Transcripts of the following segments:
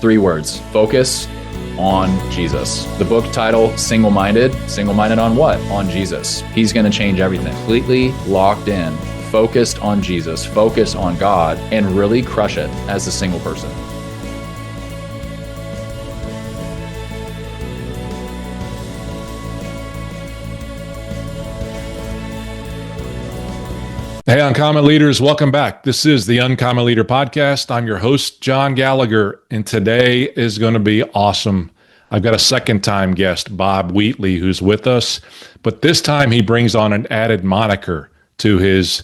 3 words: focus on Jesus. The book title, Single-Minded. Single-minded on what? On Jesus. He's going to change everything. Completely locked in, focused on Jesus, focused on God, and really crush it as a single person. Hey, Uncommon Leaders, welcome back. This is the Uncommon Leader Podcast. I'm your host, John Gallagher, and today is going to be awesome. I've got a second-time guest, Bob Wheatley, who's with us, but this time he brings on an added moniker to his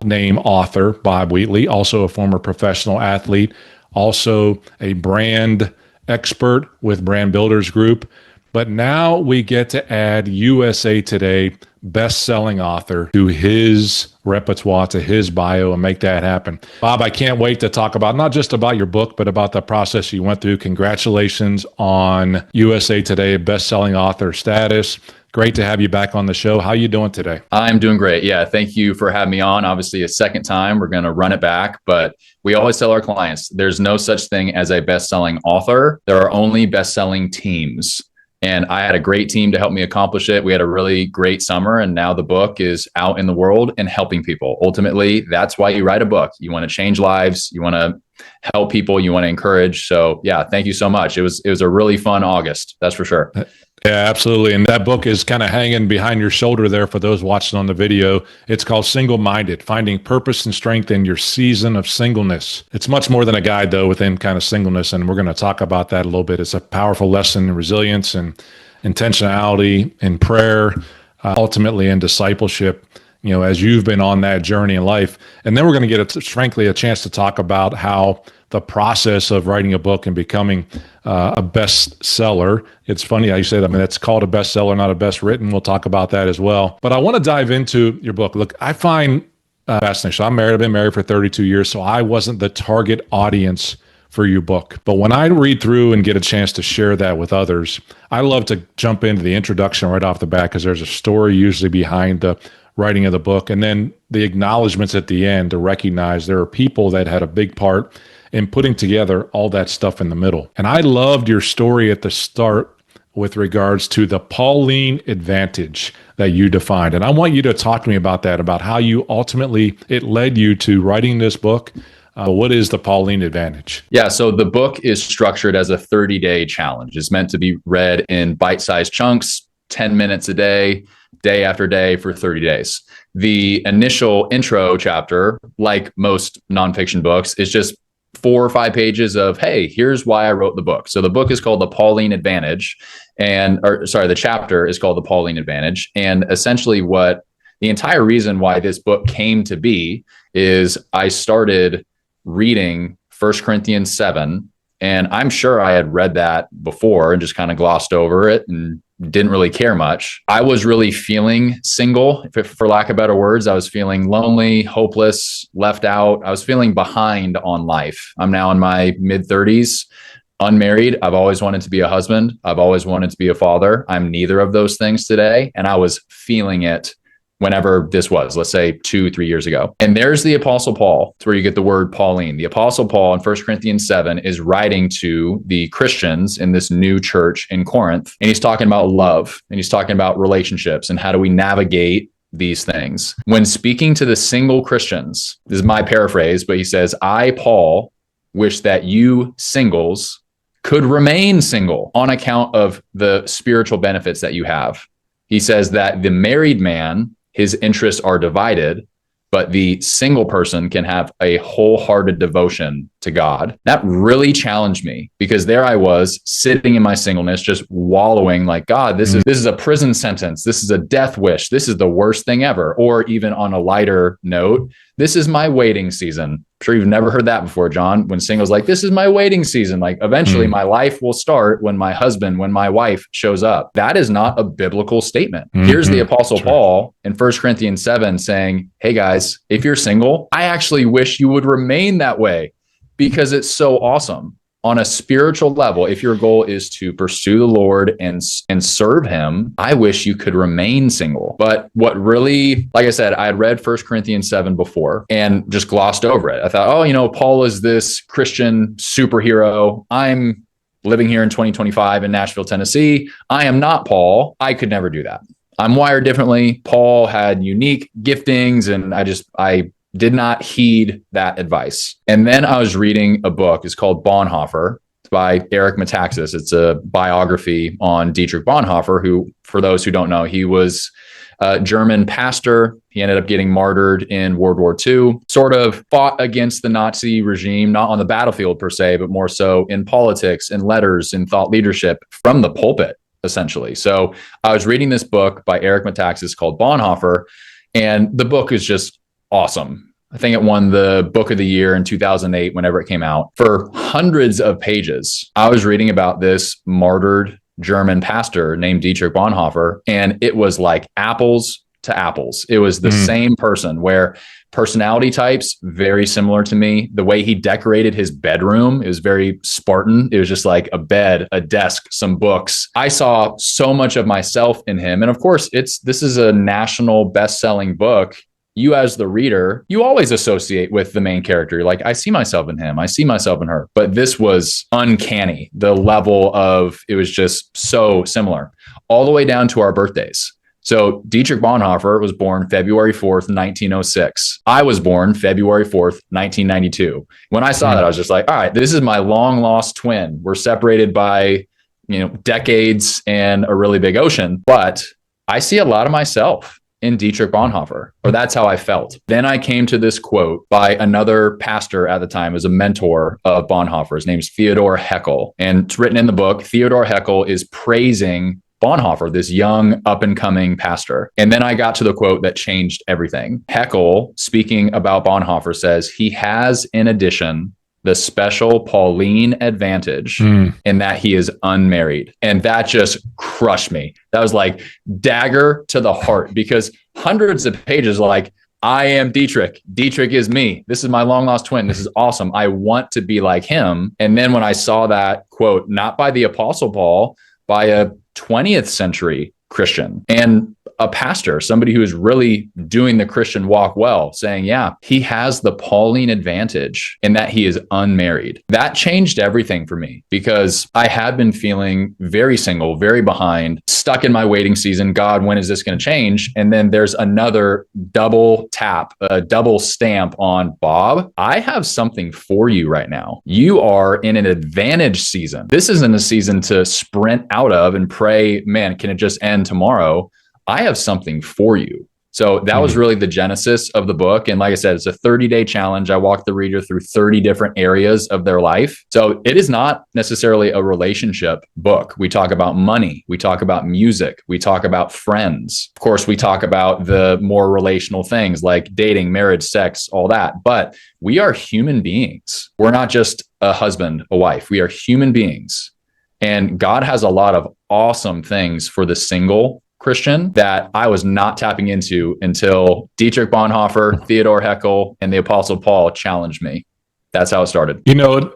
name, author, Bob Wheatley, also a former professional athlete, also a brand expert with Brand Builders Group. But now we get to add USA Today best-selling author to his repertoire, to his bio, and make that happen. Bob, I can't wait to talk about not just about your book, but about the process you went through. Congratulations on USA Today best-selling author status. Great to have you back on the show. How are you doing today? I'm doing great. Yeah, thank you for having me on. Obviously, a second time, we're going to run it back, but we always tell our clients, there's no such thing as a best-selling author. There are only best-selling teams. And I had a great team to help me accomplish it. We had a really great summer, and now the book is out in the world and helping people. Ultimately, that's why you write a book. You want to change lives. You want to help people. You want to encourage. So yeah, thank you so much. It was a really fun August. That's for sure. Yeah, absolutely. And that book is kind of hanging behind your shoulder there for those watching on the video. It's called Single-Minded, Finding Purpose and Strength in Your Season of Singleness. It's much more than a guide, though, within kind of singleness. And we're going to talk about that a little bit. It's a powerful lesson in resilience and intentionality in prayer, ultimately in discipleship, you know, as you've been on that journey in life. And then we're going to get, frankly, a chance to talk about how the process of writing a book and becoming a bestseller. It's funny how you say that. I mean, it's called a bestseller, not a best written. We'll talk about that as well. But I want to dive into your book. Look, I find fascinating. So I'm married. I've been married for 32 years. So I wasn't the target audience for your book. But when I read through and get a chance to share that with others, I love to jump into the introduction right off the bat because there's a story usually behind the writing of the book. And then the acknowledgments at the end to recognize there are people that had a big part in putting together all that stuff in the middle. And I loved your story at the start with regards to the Pauline advantage that you defined. And I want you to talk to me about that, about how you ultimately, it led you to writing this book. What is the Pauline advantage? Yeah, so the book is structured as a 30-day challenge. It's meant to be read in bite-sized chunks, 10 minutes a day, day after day for 30 days. The initial intro chapter, like most nonfiction books, is just 4 or 5 pages of, hey, here's why I wrote the book. So the book is called The Pauline Advantage, the chapter is called The Pauline Advantage. And essentially what the entire reason why this book came to be is I started reading 1 Corinthians 7, and I'm sure I had read that before and just kind of glossed over it and didn't really care much. I was really feeling single, for lack of better words. I was feeling lonely, hopeless, left out. I was feeling behind on life. I'm now in my mid-30s, unmarried. I've always wanted to be a husband. I've always wanted to be a father. I'm neither of those things today. And I was feeling it whenever this was, let's say 2-3 years ago. And there's the Apostle Paul. It's where you get the word Pauline. The Apostle Paul in 1 Corinthians 7 is writing to the Christians in this new church in Corinth. And he's talking about love, and he's talking about relationships and how do we navigate these things. When speaking to the single Christians, this is my paraphrase, but he says, I, Paul, wish that you singles could remain single on account of the spiritual benefits that you have. He says that the married man, his interests are divided, but the single person can have a wholehearted devotion to God. That really challenged me because there I was sitting in my singleness, just wallowing like, God, this is a prison sentence. This is a death wish. This is the worst thing ever. Or even on a lighter note, this is my waiting season. I'm sure you've never heard that before, John, when singles like, this is my waiting season. Like eventually my life will start when my wife shows up. That is not a biblical statement. Here's the Apostle Paul in 1 Corinthians 7 saying, hey guys, if you're single, I actually wish you would remain that way because it's so awesome. on a spiritual level, if your goal is to pursue the Lord and serve him, I wish you could remain single. But what really, like I said, I had read 1 Corinthians 7 before and just glossed over it. I thought, oh, Paul is this Christian superhero. I'm living here in 2025 in Nashville, Tennessee. I am not Paul. I could never do that. I'm wired differently. Paul had unique giftings, and I did not heed that advice. And then I was reading a book. It's called Bonhoeffer. It's by Eric Metaxas. It's a biography on Dietrich Bonhoeffer, who, for those who don't know, he was a German pastor. He ended up getting martyred in World War II, sort of fought against the Nazi regime, not on the battlefield per se, but more so in politics, in letters, in thought leadership from the pulpit, essentially. So I was reading this book by Eric Metaxas called Bonhoeffer, and the book is just awesome. I think it won the book of the year in 2008, whenever it came out. For hundreds of pages, I was reading about this martyred German pastor named Dietrich Bonhoeffer, and it was like apples to apples. It was the same person, where personality types very similar to me. The way he decorated his bedroom, it was very Spartan. It was just like a bed, a desk, some books. I saw so much of myself in him. And of course, this is a national best-selling book. You as the reader, you always associate with the main character. You're like, I see myself in him. I see myself in her. But this was uncanny. The level of, it was just so similar, all the way down to our birthdays. So Dietrich Bonhoeffer was born February 4th, 1906. I was born February 4th, 1992. When I saw that, I was just like, all right, this is my long lost twin. We're separated by, decades and a really big ocean, but I see a lot of myself in Dietrich Bonhoeffer, or that's how I felt. Then I came to this quote by another pastor at the time, as a mentor of Bonhoeffer. His name is Theodor Heckel, and it's written in the book. Theodor Heckel is praising Bonhoeffer, this young up-and-coming pastor. And then I got to the quote that changed everything. Heckel, speaking about Bonhoeffer, says he has, in addition, the special Pauline advantage in that he is unmarried. And that just crushed me. That was like dagger to the heart, because hundreds of pages like, I am Dietrich. Dietrich is me. This is my long lost twin. This is awesome. I want to be like him. And then when I saw that quote, not by the Apostle Paul, by a 20th century Christian and a pastor, somebody who is really doing the Christian walk well, saying, yeah, he has the Pauline advantage in that he is unmarried. That changed everything for me, because I had been feeling very single, very behind, stuck in my waiting season. God, when is this going to change? And then there's another double tap, a double stamp on, Bob, I have something for you right now. You are in an advantage season. This isn't a season to sprint out of and pray, man, can it just end tomorrow? I have something for you. So that was really the genesis of the book. And like I said, it's a 30-day challenge. I walk the reader through 30 different areas of their life. So it is not necessarily a relationship book. We talk about money. We talk about music. We talk about friends. Of course, we talk about the more relational things like dating, marriage, sex, all that. But we are human beings. We're not just a husband, a wife. We are human beings. And God has a lot of awesome things for the single Christian that I was not tapping into until Dietrich Bonhoeffer, Theodor Heckel, and the Apostle Paul challenged me. That's how it started.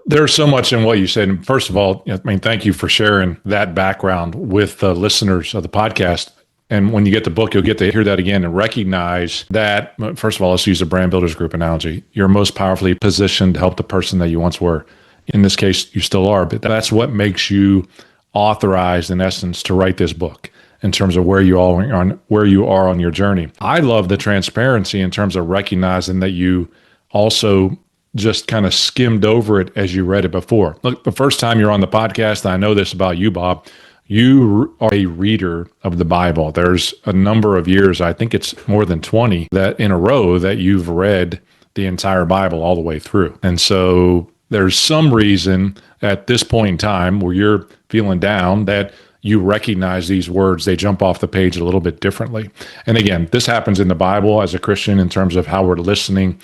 There's so much in what you said. And first of all, thank you for sharing that background with the listeners of the podcast. And when you get the book, you'll get to hear that again and recognize that, first of all, let's use a brand builders group analogy. You're most powerfully positioned to help the person that you once were. In this case, you still are, but that's what makes you authorized, in essence, to write this book, in terms of where you are on your journey. I love the transparency in terms of recognizing that you also just kind of skimmed over it as you read it before. Look, the first time you're on the podcast, and I know this about you, Bob, you are a reader of the Bible. There's a number of years, I think it's more than 20, that in a row that you've read the entire Bible all the way through. And so there's some reason at this point in time where you're feeling down that you recognize these words, they jump off the page a little bit differently. And again, this happens in the Bible as a Christian in terms of how we're listening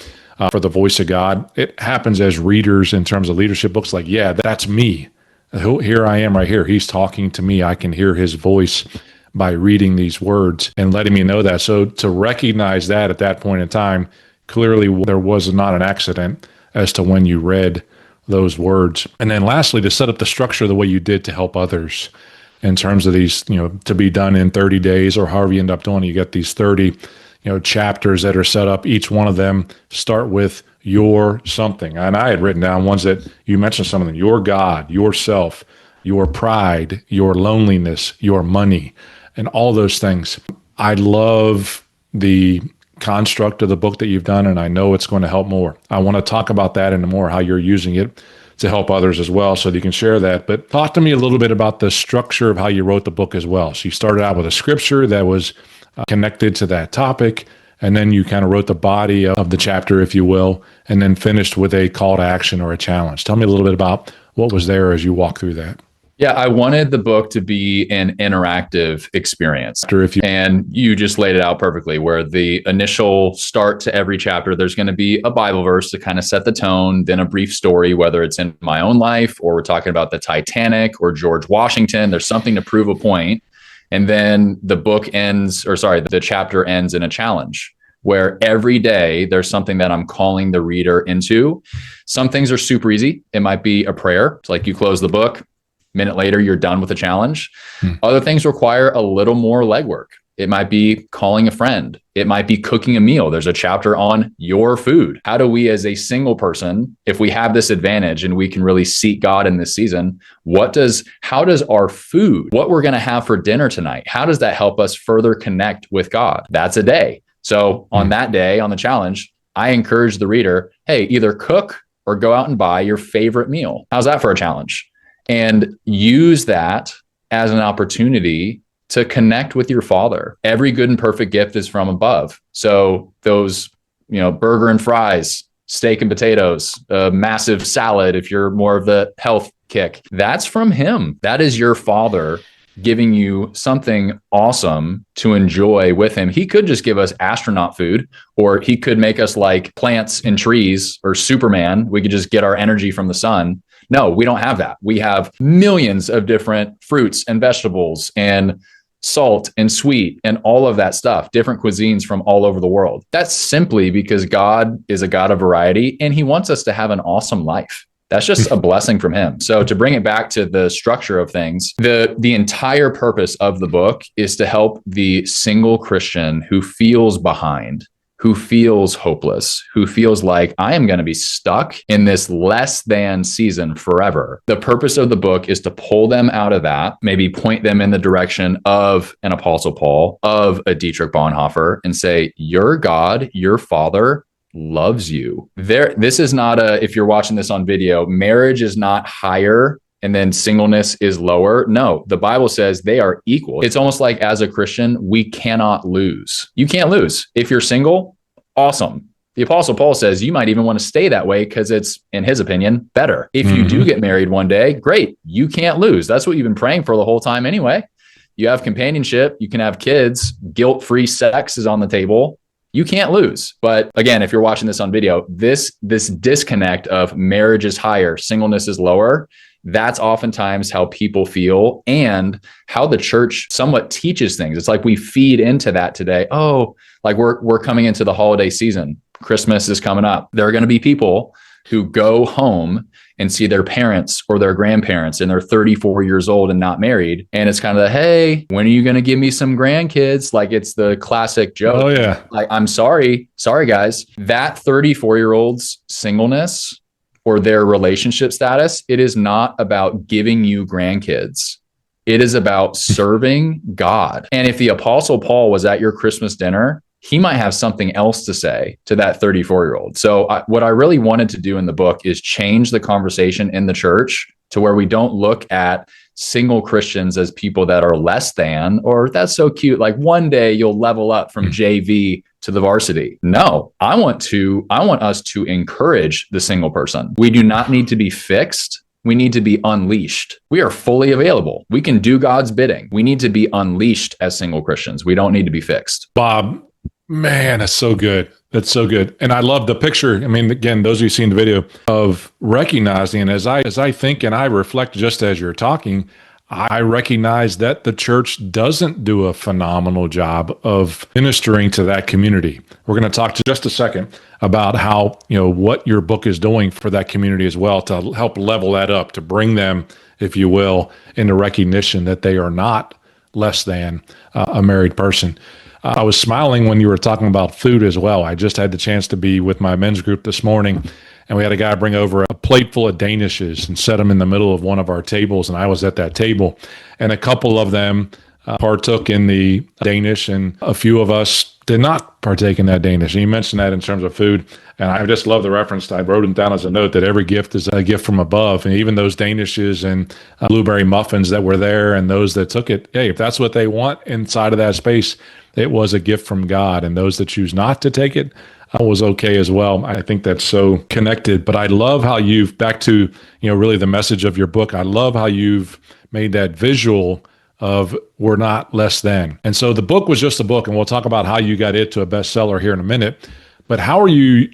for the voice of God. It happens as readers in terms of leadership books, like, yeah, that's me. Here I am right here. He's talking to me. I can hear his voice by reading these words and letting me know that. So to recognize that at that point in time, clearly there was not an accident as to when you read those words. And then lastly, to set up the structure the way you did to help others in terms of these, to be done in 30 days or however you end up doing it. You get these 30, chapters that are set up. Each one of them start with your something. And I had written down ones that you mentioned, some of them: your God, yourself, your pride, your loneliness, your money, and all those things. I love the construct of the book that you've done, and I know it's going to help more. I want to talk about that and more, how you're using it to help others as well, so that you can share that. But talk to me a little bit about the structure of how you wrote the book as well. So you started out with a scripture that was connected to that topic, and then you kind of wrote the body of the chapter, if you will, and then finished with a call to action or a challenge. Tell me a little bit about what was there as you walk through that. Yeah, I wanted the book to be an interactive experience. And you just laid it out perfectly, where the initial start to every chapter, there's going to be a Bible verse to kind of set the tone, then a brief story, whether it's in my own life or we're talking about the Titanic or George Washington. There's something to prove a point. And then the chapter ends in a challenge, where every day there's something that I'm calling the reader into. Some things are super easy. It might be a prayer. It's like you close the book. Minute later, you're done with the challenge. Other things require a little more legwork. It might be calling a friend. It might be cooking a meal. There's a chapter on your food. How do we, as a single person, if we have this advantage and we can really seek God in this season, how does our food, what we're going to have for dinner tonight, how does that help us further connect with God? That's a day. So on that day, on the challenge, I encourage the reader, hey, either cook or go out and buy your favorite meal. How's that for a challenge? And use that as an opportunity to connect with your Father. Every good and perfect gift is from above. So those, burger and fries, steak and potatoes, a massive salad, if you're more of the health kick, that's from Him. That is your Father giving you something awesome to enjoy with Him. He could just give us astronaut food, or He could make us like plants and trees or Superman. We could just get our energy from the sun. No, we don't have that. We have millions of different fruits and vegetables and salt and sweet and all of that stuff, different cuisines from all over the world. That's simply because God is a God of variety, and He wants us to have an awesome life. That's just a blessing from Him. So to bring it back to the structure of things, the entire purpose of the book is to help the single Christian who feels behind, who feels hopeless, who feels like I am going to be stuck in this less than season forever. The purpose of the book is to pull them out of that, maybe point them in the direction of an Apostle Paul, of a Dietrich Bonhoeffer, and say, your God, your Father loves you. This is not if you're watching this on video, marriage is not higher and then singleness is lower. No, the Bible says they are equal. It's almost like, as a Christian, we cannot lose. You can't lose. If you're single, awesome. The Apostle Paul says you might even want to stay that way because it's, in his opinion, better. If you do get married one day, great. You can't lose. That's what you've been praying for the whole time anyway. You have companionship. You can have kids. Guilt-free sex is on the table. You can't lose. But again, if you're watching this on video, this disconnect of marriage is higher, singleness is lower, that's oftentimes how people feel and how the church somewhat teaches things. It's like we feed into that today. Oh, like we're coming into the holiday season. Christmas is coming up. There are going to be people who go home and see their parents or their grandparents, and they're 34 years old and not married. And it's kind of hey, when are you going to give me some grandkids? Like, it's the classic joke. Oh yeah. Like, I'm sorry guys, that 34-year-old's singleness or their relationship status, it is not about giving you grandkids. It is about serving God. And if the Apostle Paul was at your Christmas dinner, he might have something else to say to that 34-year-old. So what I really wanted to do in the book is change the conversation in the church to where we don't look at single Christians as people that are less than, or that's so cute, like one day you'll level up from JV to the varsity. No, I want us to encourage the single person. We do not need to be fixed. We need to be unleashed. We are fully available. We can do God's bidding. We need to be unleashed as single Christians. We don't need to be fixed. Bob, man, that's so good. That's so good. And I love the picture. I mean, again, those of you seen the video of recognizing, as I think and I reflect just as you're talking, I recognize that the church doesn't do a phenomenal job of ministering to that community. We're going to talk to just a second about how, what your book is doing for that community as well to help level that up, to bring them, if you will, into recognition that they are not less than a married person. I was smiling when you were talking about food as well. I just had the chance to be with my men's group this morning, and we had a guy bring over a plate full of Danishes and set them in the middle of one of our tables, and I was at that table. And a couple of them partook in the Danish, and a few of us did not partake in that Danish. And you mentioned that in terms of food, and I just love the reference. I wrote it down as a note that every gift is a gift from above, and even those Danishes and blueberry muffins that were there and those that took it, hey, if that's what they want inside of that space, it was a gift from God. And those that choose not to take it was okay as well. I think that's so connected. But I love how you've, back to, really the message of your book, I love how you've made that visual of we're not less than. And so the book was just a book, and we'll talk about how you got it to a bestseller here in a minute. But how are you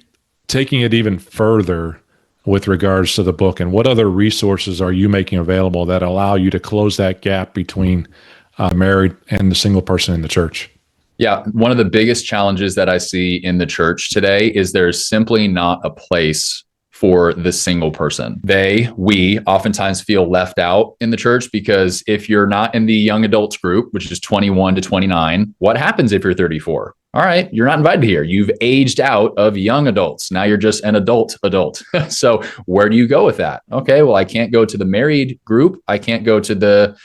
taking it even further with regards to the book, and what other resources are you making available that allow you to close that gap between married and the single person in the church? Yeah, one of the biggest challenges that I see in the church today is there's simply not a place for the single person. We oftentimes feel left out in the church because if you're not in the young adults group, which is 21 to 29, what happens if you're 34? All right, you're not invited here. You've aged out of young adults. Now you're just an adult. So where do you go with that? Okay, well, I can't go to the married group. I can't go to the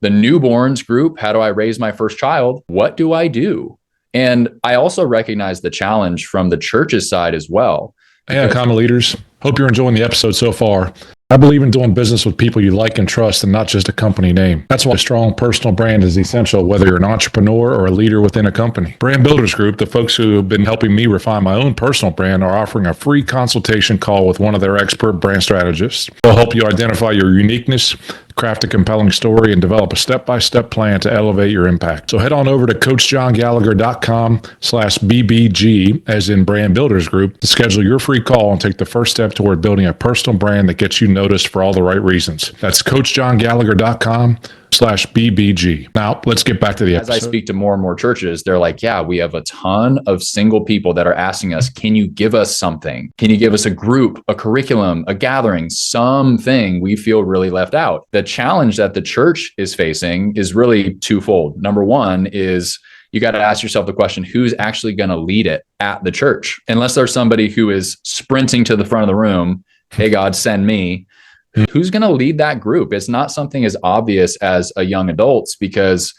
newborns group. How do I raise my first child? What do I do? And I also recognize the challenge from the church's side as well. Hey, common leaders. Hope you're enjoying the episode so far. I believe in doing business with people you like and trust and not just a company name. That's why a strong personal brand is essential, whether you're an entrepreneur or a leader within a company. Brand Builders Group, the folks who have been helping me refine my own personal brand, are offering a free consultation call with one of their expert brand strategists. They'll help you identify your uniqueness, craft a compelling story, and develop a step-by-step plan to elevate your impact. So head on over to coachjohngallagher.com/BBG, as in Brand Builders Group, to schedule your free call and take the first step toward building a personal brand that gets you noticed for all the right reasons. That's coachjohngallagher.com/BBG. Now, let's get back to the episode. As I speak to more and more churches, they're like, yeah, we have a ton of single people that are asking us, can you give us something? Can you give us a group, a curriculum, a gathering, something? We feel really left out. The challenge that the church is facing is really twofold. Number one is you got to ask yourself the question, who's actually going to lead it at the church? Unless there's somebody who is sprinting to the front of the room, hey, God, send me. Who's going to lead that group? It's not something as obvious as a young adults, because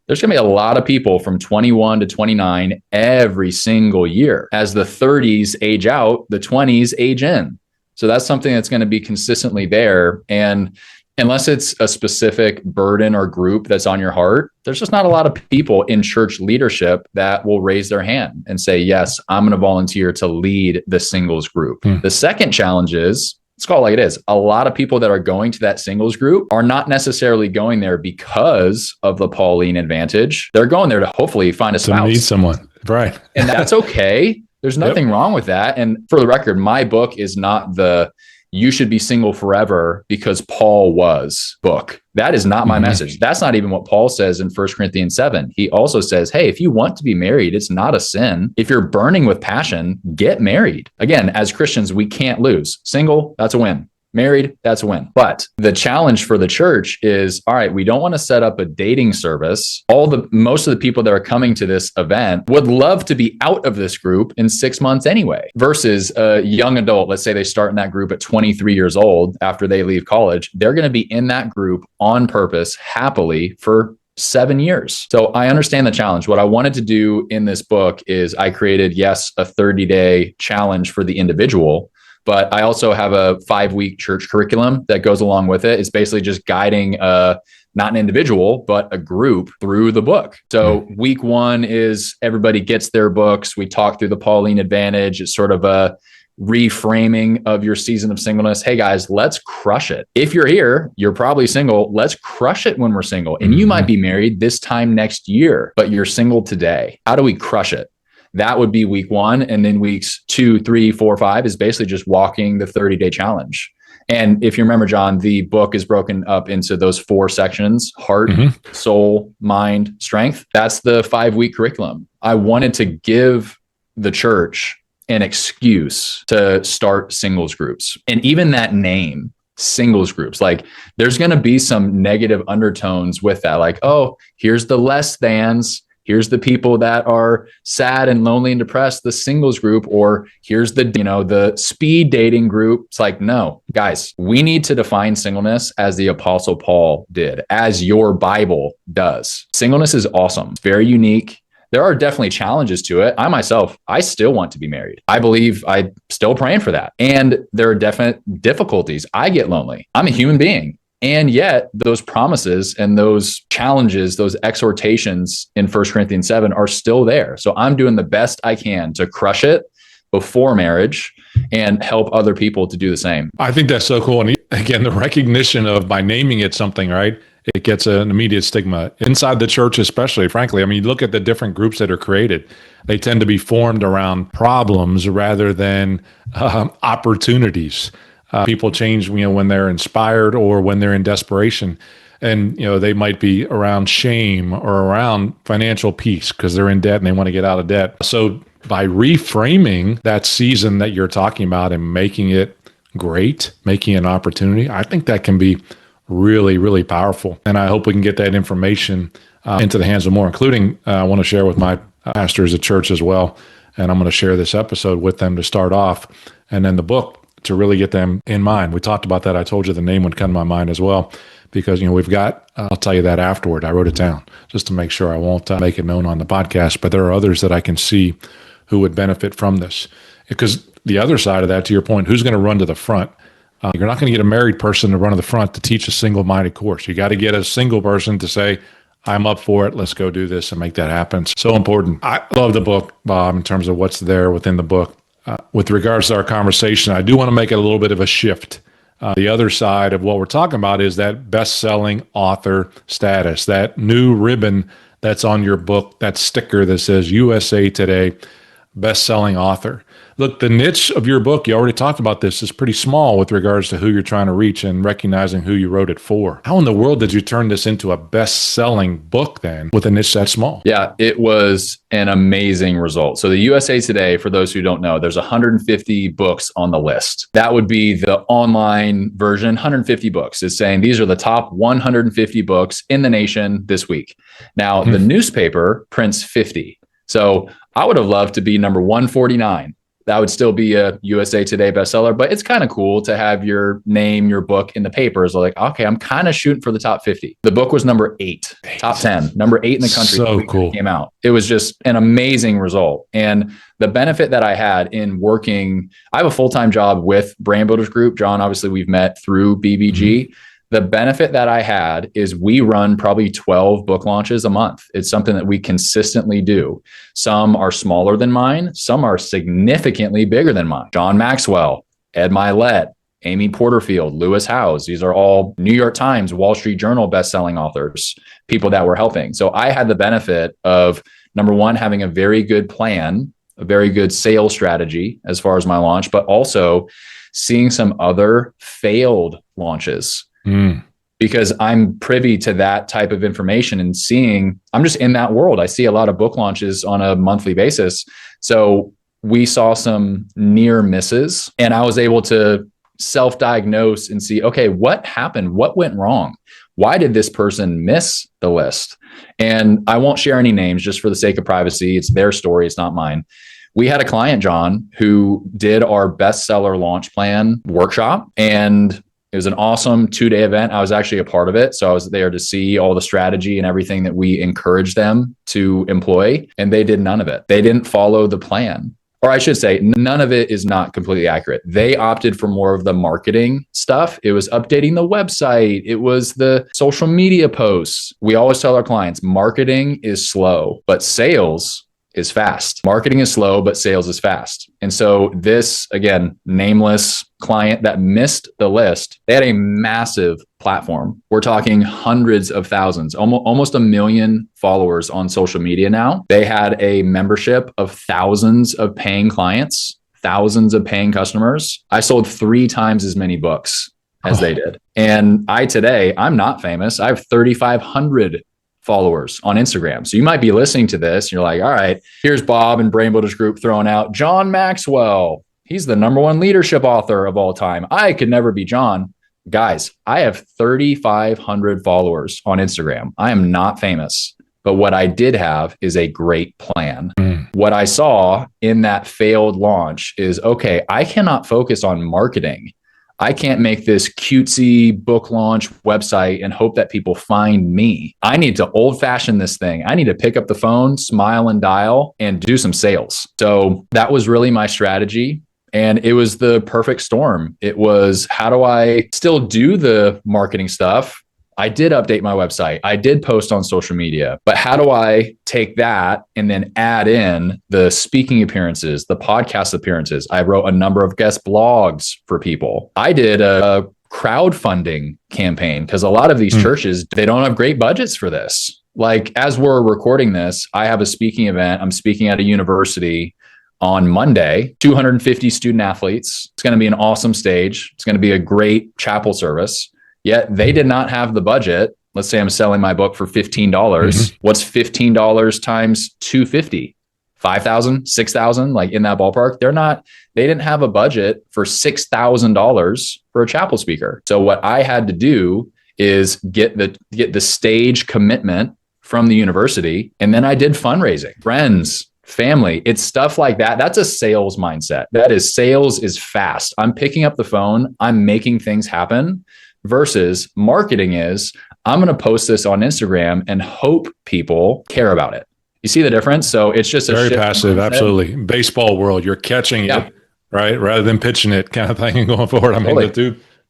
there's going to be a lot of people from 21 to 29 every single year. As the 30s age out, the 20s age in. So that's something that's going to be consistently there. And unless it's a specific burden or group that's on your heart, there's just not a lot of people in church leadership that will raise their hand and say, yes, I'm going to volunteer to lead the singles group. The second challenge is, let's call it like it is, a lot of people that are going to that singles group are not necessarily going there because of the Pauline advantage. They're going there to hopefully find a spouse. To meet someone, right? And that's okay. There's nothing wrong with that. And for the record, my book is not the you should be single forever because Paul was book. That is not my message. That's not even what Paul says in 1 Corinthians 7. He also says, hey, if you want to be married, it's not a sin. If you're burning with passion, get married. Again, as Christians, we can't lose. Single, that's a win. Married, that's a win. But the challenge for the church is, all right, we don't want to set up a dating service. Most of the people that are coming to this event would love to be out of this group in 6 months anyway, versus a young adult. Let's say they start in that group at 23 years old after they leave college. They're going to be in that group on purpose, happily, for 7 years. So I understand the challenge. What I wanted to do in this book is I created, yes, a 30-day challenge for the individual, but I also have a 5-week church curriculum that goes along with it. It's basically just guiding not an individual, but a group through the book. So week 1 is everybody gets their books. We talk through the Pauline advantage. It's sort of a reframing of your season of singleness. Hey guys, let's crush it. If you're here, you're probably single. Let's crush it when we're single. And you might be married this time next year, but you're single today. How do we crush it? That would be week 1. And then weeks 2, 3, 4, 5 is basically just walking the 30-day challenge. And if you remember, John, the book is broken up into those 4 sections: heart, soul, mind, strength. That's the 5-week curriculum. I wanted to give the church an excuse to start singles groups. And even that name, singles groups, like there's going to be some negative undertones with that. Like, oh, here's the less thans. Here's the people that are sad and lonely and depressed, the singles group, or here's the, the speed dating group. It's like, no, guys, we need to define singleness as the Apostle Paul did, as your Bible does. Singleness is awesome. It's very unique. There are definitely challenges to it. I still want to be married. I believe I'm still praying for that. And there are definite difficulties. I get lonely. I'm a human being. And yet those promises and those challenges, those exhortations in 1 Corinthians 7 are still there. So I'm doing the best I can to crush it before marriage and help other people to do the same. I think that's so cool. And again, the recognition of, by naming it something, right? It gets an immediate stigma inside the church, especially, frankly. I mean, look at the different groups that are created. They tend to be formed around problems rather than opportunities. People change, when they're inspired or when they're in desperation. And, they might be around shame or around financial peace because they're in debt and they want to get out of debt. So by reframing that season that you're talking about and making it great, making it an opportunity, I think that can be really, really powerful. And I hope we can get that information into the hands of more, including I want to share with my pastors at church as well. And I'm going to share this episode with them to start off, and then the book to really get them in mind. We talked about that. I told you the name would come to my mind as well, because, we've got, I'll tell you that afterward. I wrote it down just to make sure I won't make it known on the podcast, but there are others that I can see who would benefit from this. Because the other side of that, to your point, who's going to run to the front? You're not going to get a married person to run to the front to teach a single-minded course. You got to get a single person to say, I'm up for it. Let's go do this and make that happen. So important. I love the book, Bob, in terms of what's there within the book. With regards to our conversation, I do want to make it a little bit of a shift. The other side of what we're talking about is that best-selling author status, that new ribbon that's on your book, that sticker that says USA Today, best-selling author. Look, the niche of your book, you already talked about this, is pretty small with regards to who you're trying to reach and recognizing who you wrote it for. How in the world did you turn this into a best-selling book then with a niche that small? Yeah, it was an amazing result. So the USA Today, for those who don't know, there's 150 books on the list. That would be the online version. 150 books is saying these are the top 150 books in the nation this week. Now, the newspaper prints 50. So I would have loved to be number 149. That would still be a USA Today bestseller, but it's kind of cool to have your name, your book in the papers. Like, okay, I'm kind of shooting for the top 50. The book was number 8, top 10, number 8 in the country. So cool. It came out. It was just an amazing result. And the benefit that I had in working, I have a full-time job with Brand Builders Group. John, obviously we've met through BBG. The benefit that I had is we run probably 12 book launches a month. It's something that we consistently do. Some are smaller than mine. Some are significantly bigger than mine. John Maxwell, Ed Milet, Amy Porterfield, Lewis Howes. These are all New York Times, Wall Street Journal best-selling authors, people that we're helping. So I had the benefit of, number one, having a very good plan, a very good sales strategy as far as my launch, but also seeing some other failed launches. Because I'm privy to that type of information and I'm just in that world. I see a lot of book launches on a monthly basis. So we saw some near misses, and I was able to self-diagnose and see, okay, what happened? What went wrong? Why did this person miss the list? And I won't share any names just for the sake of privacy. It's their story. It's not mine. We had a client, John, who did our bestseller launch plan workshop, and it was an awesome 2-day event. I was actually a part of it. So I was there to see all the strategy and everything that we encouraged them to employ. And they did none of it. They didn't follow the plan. Or I should say, none of it is not completely accurate. They opted for more of the marketing stuff. It was updating the website. It was the social media posts. We always tell our clients, marketing is slow, but sales is fast. Marketing is slow, but sales is fast. And so this, again, nameless client that missed the list, they had a massive platform. We're talking hundreds of thousands, almost 1 million followers on social media now. They had a membership of thousands of paying clients, thousands of paying customers. I sold 3 times as many books as they did. And I'm not famous. I have 3,500 followers on Instagram. So you might be listening to this and you're like, all right, here's Bob and Brain Builders Group throwing out John Maxwell. He's the #1 leadership author of all time. I could never be John. Guys, I have 3,500 followers on Instagram. I am not famous, but what I did have is a great plan. What I saw in that failed launch is, okay, I cannot focus on marketing. I can't make this cutesy book launch website and hope that people find me. I need to old fashioned this thing. I need to pick up the phone, smile and dial, and do some sales. So that was really my strategy. And it was the perfect storm. It was, how do I still do the marketing stuff? I did update my website. I did post on social media, but how do I take that and then add in the speaking appearances, the podcast appearances? I wrote a number of guest blogs for people. I did a crowdfunding campaign because a lot of these churches, they don't have great budgets for this. Like, as we're recording this, I have a speaking event. I'm speaking at a university on Monday, 250 student athletes. It's going to be an awesome stage. It's going to be a great chapel service. Yet they did not have the budget. Let's say I'm selling my book for $15. What's $15 times 250? 5,000, 6,000, like in that ballpark. They didn't have a budget for $6,000 for a chapel speaker. So what I had to do is get the stage commitment from the university. And then I did fundraising, friends, family. It's stuff like that. That's a sales mindset. Sales is fast. I'm picking up the phone. I'm making things happen. Versus marketing is, I'm going to post this on Instagram and hope people care about it. You see the difference? So it's just very passive. Absolutely. Baseball world, you're catching it, right? Rather than pitching it kind of thing and going forward. I mean,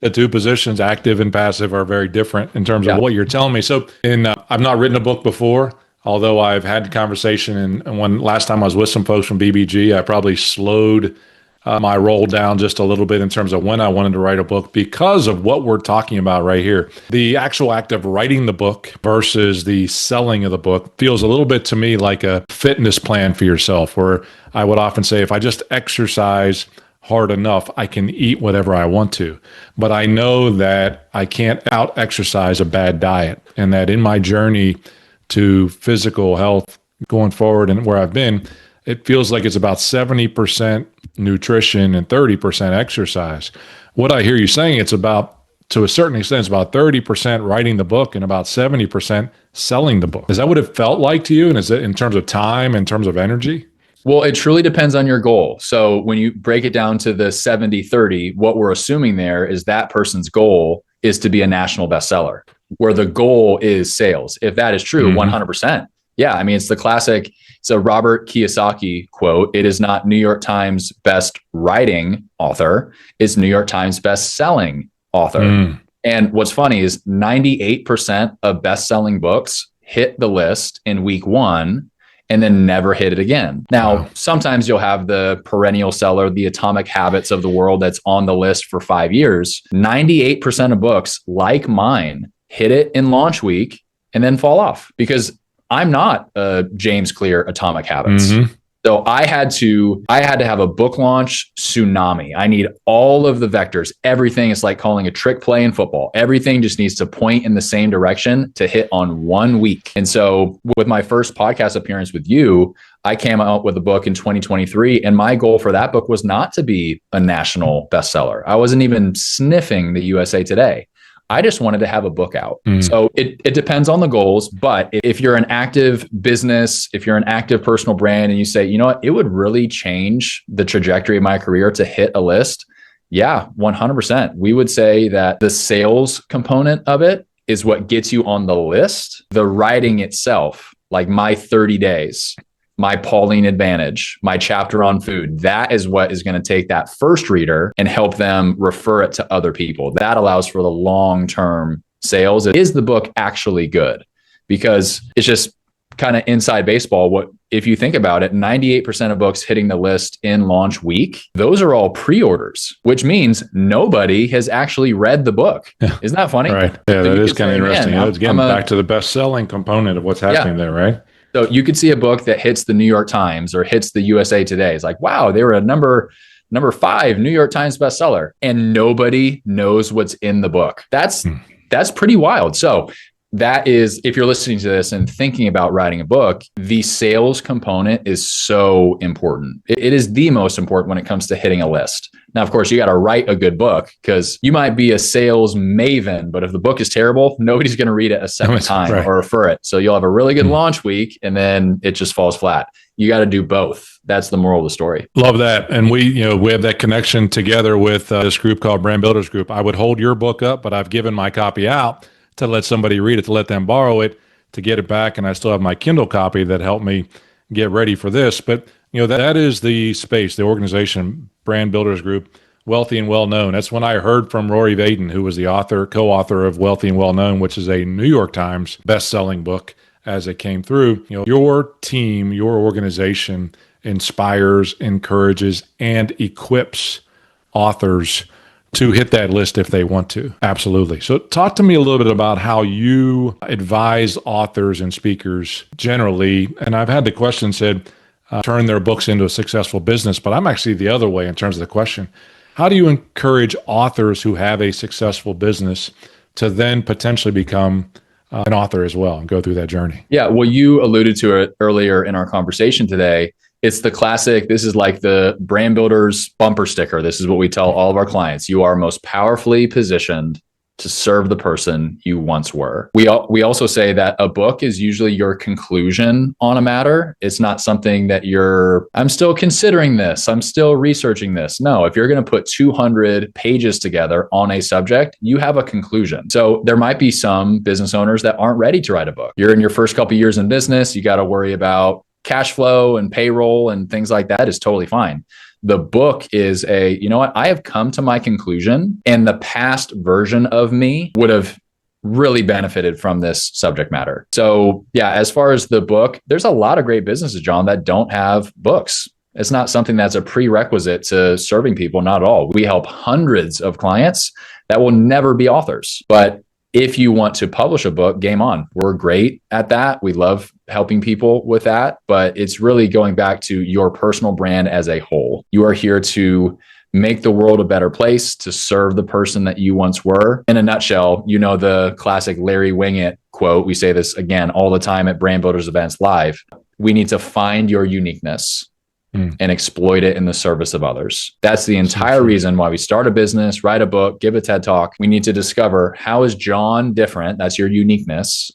the two positions, active and passive, are very different in terms of what you're telling me. So I've not written a book before, although I've had conversation. And when last time I was with some folks from BBG, I probably slowed my roll down just a little bit in terms of when I wanted to write a book because of what we're talking about right here. The actual act of writing the book versus the selling of the book feels a little bit to me like a fitness plan for yourself, where I would often say, if I just exercise hard enough, I can eat whatever I want to. But I know that I can't out-exercise a bad diet, and that in my journey to physical health going forward and where I've been, it feels like it's about 70% nutrition and 30% exercise. What I hear you saying, it's about, to a certain extent, it's about 30% writing the book and about 70% selling the book. Is that what it felt like to you? And is it in terms of time, in terms of energy? Well, it truly depends on your goal. So when you break it down to the 70-30, what we're assuming there is that person's goal is to be a national bestseller, where the goal is sales. If that is true, 100%. Yeah, I mean, it's the classic, it's a Robert Kiyosaki quote. It is not New York Times best writing author, it's New York Times best selling author. And what's funny is 98% of best-selling books hit the list in week 1 and then never hit it again. Now, sometimes you'll have the perennial seller, the Atomic Habits of the world that's on the list for 5 years. 98% of books like mine hit it in launch week and then fall off, because I'm not a James Clear Atomic Habits. So I had to have a book launch tsunami. I need all of the vectors. Everything is like calling a trick play in football. Everything just needs to point in the same direction to hit on 1 week. And so with my first podcast appearance with you, I came out with a book in 2023. And my goal for that book was not to be a national bestseller. I wasn't even sniffing the USA Today. I just wanted to have a book out. So it depends on the goals. But if you're an active business, if you're an active personal brand and you say, you know what, it would really change the trajectory of my career to hit a list. Yeah, 100%. We would say that the sales component of it is what gets you on the list. The writing itself, like my 30 days, my Pauline advantage, my chapter on food, that is what is going to take that first reader and help them refer it to other people. That allows for the long-term sales. Is the book actually good? Because it's just kind of inside baseball. What if you think about it, 98% of books hitting the list in launch week, those are all pre-orders, which means nobody has actually read the book. Isn't that funny? Right. Yeah, so that is kind of interesting. It's getting back to the best-selling component of what's happening there, right? So you could see a book that hits the New York Times or hits the USA Today. It's like, wow, they were a number Number 5, New York Times bestseller, and nobody knows what's in the book. That's pretty wild. So that is, if you're listening to this and thinking about writing a book, the sales component is so important. It is the most important when it comes to hitting a list. Now, of course, you got to write a good book, because you might be a sales maven, but if the book is terrible, nobody's going to read it a second time or refer it. So you'll have a really good launch week, and then it just falls flat. You got to do both. That's the moral of the story. Love that. And we have that connection together with this group called Brand Builders Group. I would hold your book up, but I've given my copy out to let somebody read it, to let them borrow it, to get it back. And I still have my Kindle copy that helped me get ready for this. But, that is the space, the organization, Brand Builders Group, Wealthy and Well Known. That's when I heard from Rory Vaden, who was the co-author of Wealthy and Well Known, which is a New York Times best-selling book as it came through. Your team, your organization inspires, encourages, and equips authors to hit that list if they want to. Absolutely. So talk to me a little bit about how you advise authors and speakers generally. And I've had the question said, turn their books into a successful business, but I'm actually the other way in terms of the question. How do you encourage authors who have a successful business to then potentially become an author as well and go through that journey? Yeah, well, you alluded to it earlier in our conversation today. It's the classic, this is like the Brand Builders bumper sticker. This is what we tell all of our clients. You are most powerfully positioned to serve the person you once were. We also say that a book is usually your conclusion on a matter. It's not something that I'm still considering this, I'm still researching this. No, if you're going to put 200 pages together on a subject, you have a conclusion. So there might be some business owners that aren't ready to write a book. You're in your first couple of years in business, you got to worry about cash flow and payroll and things like that. Is totally fine. The book is I have come to my conclusion, and the past version of me would have really benefited from this subject matter. So yeah, as far as the book, there's a lot of great businesses, John, that don't have books. It's not something that's a prerequisite to serving people, not at all. We help hundreds of clients that will never be authors. But if you want to publish a book, game on. We're great at that. We love helping people with that, but it's really going back to your personal brand as a whole. You are here to make the world a better place, to serve the person that you once were. In a nutshell, the classic Larry Wing It quote. We say this again all the time at Brand Builders events live. We need to find your uniqueness and exploit it in the service of others. That's the entire reason why we start a business, write a book, give a TED Talk. We need to discover, how is John different? That's your uniqueness.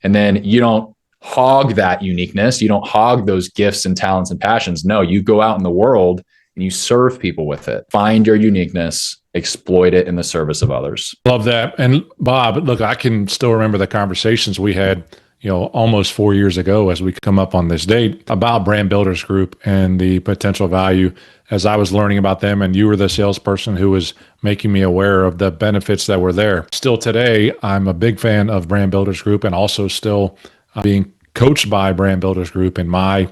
And then you don't hog that uniqueness. You don't hog those gifts and talents and passions. No, you go out in the world and you serve people with it. Find your uniqueness, exploit it in the service of others. Love that. And Bob, look, I can still remember the conversations we had almost 4 years ago as we come up on this date about Brand Builders Group and the potential value as I was learning about them. And you were the salesperson who was making me aware of the benefits that were there. Still today, I'm a big fan of Brand Builders Group, and also still being coached by Brand Builders Group in my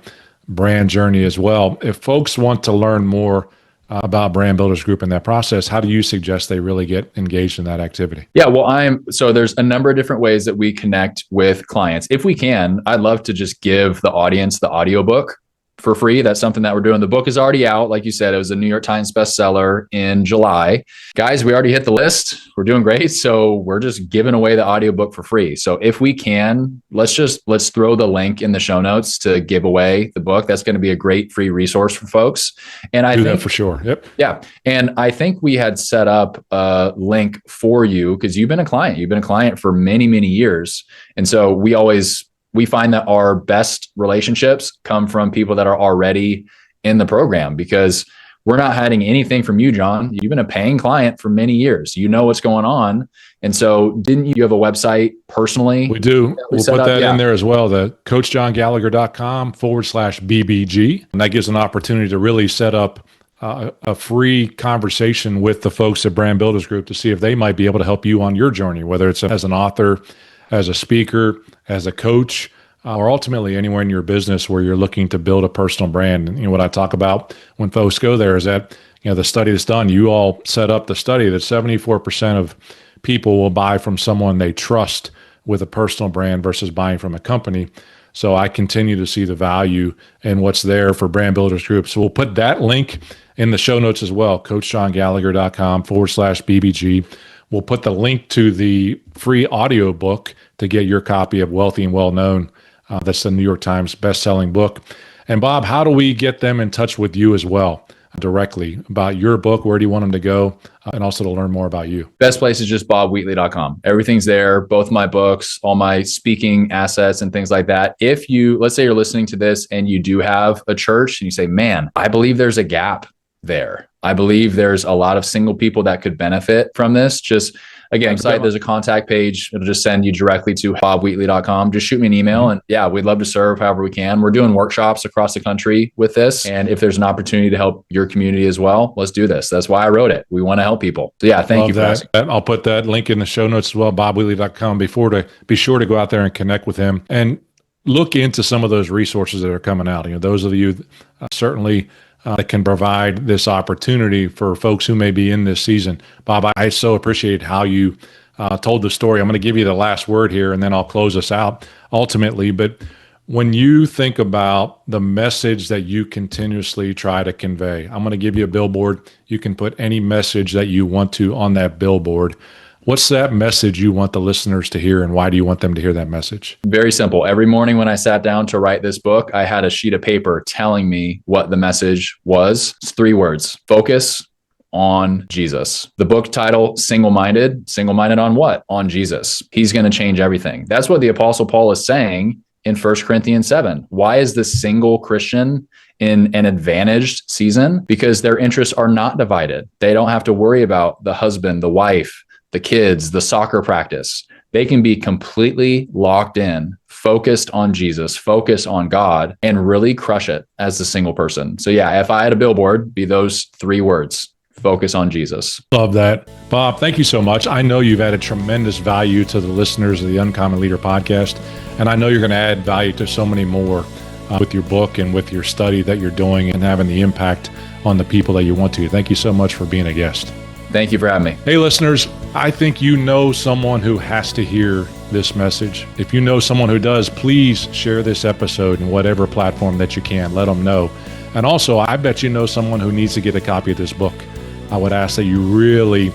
brand journey as well. If folks want to learn more about Brand Builders Group and that process, how do you suggest they really get engaged in that activity? Yeah, well, so there's a number of different ways that we connect with clients. If we can, I'd love to just give the audience the audiobook for free. That's something that we're doing. The book is already out. Like you said, it was a New York Times bestseller in July. Guys, we already hit the list. We're doing great. So we're just giving away the audiobook for free. So if we can, let's throw the link in the show notes to give away the book. That's going to be a great free resource for folks. And I think that for sure. Yep. Yeah. And I think we had set up a link for you because you've been a client. You've been a client for many, many years. And so we find that our best relationships come from people that are already in the program, because we're not hiding anything from you, John. You've been a paying client for many years. You know what's going on. And so didn't you have a website personally? We do. We'll put that in there as well, the coachjohngallagher.com/BBG. And that gives an opportunity to really set up a free conversation with the folks at Brand Builders Group to see if they might be able to help you on your journey, whether it's as an author, as a speaker, as a coach, or ultimately anywhere in your business where you're looking to build a personal brand. And what I talk about when folks go there is that, the study that's done, you all set up the study that 74% of people will buy from someone they trust with a personal brand versus buying from a company. So I continue to see the value in what's there for Brand Builders Group. So we'll put that link in the show notes as well, coachjohngallagher.com/BBG. We'll put the link to the free audio book to get your copy of Wealthy and Well Known. That's the New York Times best-selling book. And Bob, how do we get them in touch with you as well directly about your book? Where do you want them to go? And also to learn more about you. Best place is just bobwheatley.com. Everything's there, both my books, all my speaking assets and things like that. If you, let's say you're listening to this and you do have a church and you say, man, I believe there's a gap there. I believe there's a lot of single people that could benefit from this. Just again, there's a contact page. It'll just send you directly to bobwheatley.com. Just shoot me an email. And yeah, we'd love to serve however we can. We're doing workshops across the country with this. And if there's an opportunity to help your community as well, let's do this. That's why I wrote it. We want to help people. So yeah, thank you for that. I'll put that link in the show notes as well, bobwheatley.com, be sure to go out there and connect with him and look into some of those resources that are coming out. Those of you certainly that can provide this opportunity for folks who may be in this season. Bob, I so appreciate how you told the story. I'm going to give you the last word here, and then I'll close us out ultimately. But when you think about the message that you continuously try to convey, I'm going to give you a billboard. You can put any message that you want to on that billboard. What's that message you want the listeners to hear, and why do you want them to hear that message? Very simple. Every morning when I sat down to write this book, I had a sheet of paper telling me what the message was. It's 3 words: focus on Jesus. The book title, Single-Minded. Single-minded on what? On Jesus. He's going to change everything. That's what the Apostle Paul is saying in 1 Corinthians 7. Why is the single Christian in an advantaged season? Because their interests are not divided. They don't have to worry about the husband, the wife, the kids, the soccer practice. They can be completely locked in, focused on Jesus, focused on God, and really crush it as a single person. So yeah, if I had a billboard, be those 3 words: focus on Jesus. Love that. Bob, thank you so much. I know you've added tremendous value to the listeners of the Uncommon Leader podcast, and I know you're going to add value to so many more with your book and with your study that you're doing and having the impact on the people that you want to. Thank you so much for being a guest. Thank you for having me. Hey, listeners, I think you know someone who has to hear this message. If you know someone who does, please share this episode in whatever platform that you can. Let them know. And also, I bet you know someone who needs to get a copy of this book. I would ask that you really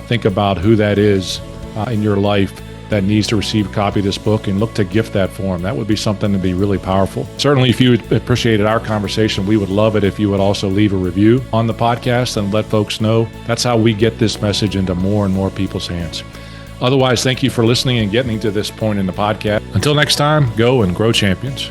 think about who that is in your life that needs to receive a copy of this book and look to gift that for them. That would be something to be really powerful. Certainly, if you appreciated our conversation, we would love it if you would also leave a review on the podcast and let folks know. That's how we get this message into more and more people's hands. Otherwise, thank you for listening and getting to this point in the podcast. Until next time, go and grow champions.